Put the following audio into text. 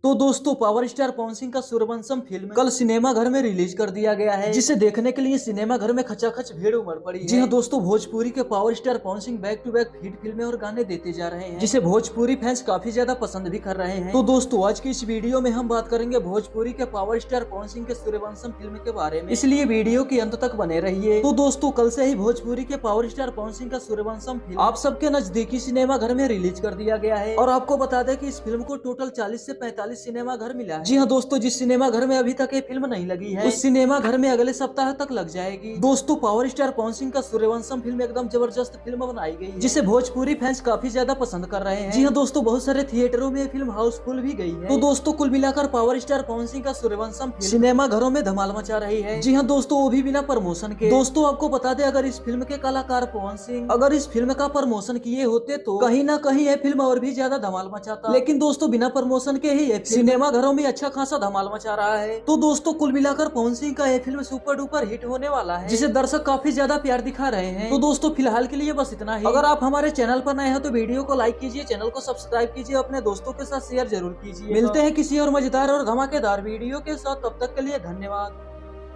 तो दोस्तों power star Pawan Singh का सूर्यवंशम फिल्म कल सिनेमा घर में रिलीज कर दिया गया है, जिसे देखने के लिए सिनेमा घर में खचाखच भीड़ उमड़ पड़ी है। जी हाँ दोस्तों, भोजपुरी के power star Pawan Singh back to back hit फिल्में और गाने देते जा रहे हैं, जिसे भोजपुरी फैंस काफी ज्यादा पसंद भी कर रहे हैं। तो दोस्तों आज की इस वीडियो में हम बात करेंगे भोजपुरी के पावर स्टार पवन सिंह के सूर्यवंशम फिल्म के बारे में, इसलिए वीडियो के अंत तक बने रहिए। तो दोस्तों कल से ही भोजपुरी के पावर स्टार पवन सिंह का सूर्यवंशम फिल्म आप सबके नजदीकी सिनेमा घर में रिलीज कर दिया गया है, और आपको बता दें कि इस फिल्म को टोटल 40 से 45 सिनेमा घर मिला है। जी हाँ दोस्तों, जिस सिनेमा घर में अभी तक ये फिल्म नहीं लगी है, उस सिनेमा घर में अगले सप्ताह तक लग जाएगी। दोस्तों पावर स्टार पवन सिंह का सूर्यवंशम फिल्म एकदम जबरदस्त फिल्म बनाई गई है, जिसे भोजपुरी फैंस काफी ज्यादा पसंद कर रहे हैं। जी हाँ दोस्तों, बहुत सारे थिएटरों में ये फिल्म हाउसफुल भी गई है। तो दोस्तों कुल मिलाकर पावर स्टार पवन सिंह का सूर्यवंशम फिल्म सिनेमा घरों में धमाल मचा रही है। जी हाँ दोस्तों, वो भी बिना प्रमोशन के। दोस्तों आपको बता दें, अगर इस फिल्म के कलाकार पवन सिंह अगर इस फिल्म का प्रमोशन किए होते तो कहीं ना कहीं ये फिल्म और भी ज्यादा धमाल मचाता, लेकिन दोस्तों बिना प्रमोशन के ही सिनेमा घरों में अच्छा खासा धमाल मचा रहा है। तो दोस्तों कुल मिलाकर पवन सिंह का यह फिल्म सुपर डुपर हिट होने वाला है, जिसे दर्शक काफी ज्यादा प्यार दिखा रहे हैं। तो दोस्तों फिलहाल के लिए बस इतना ही। अगर आप हमारे चैनल पर नए हैं तो वीडियो को लाइक कीजिए, चैनल को सब्सक्राइब कीजिए, अपने दोस्तों के साथ शेयर जरूर कीजिए। मिलते हैं किसी और मजेदार और धमाकेदार वीडियो के साथ, तब तक के लिए धन्यवाद।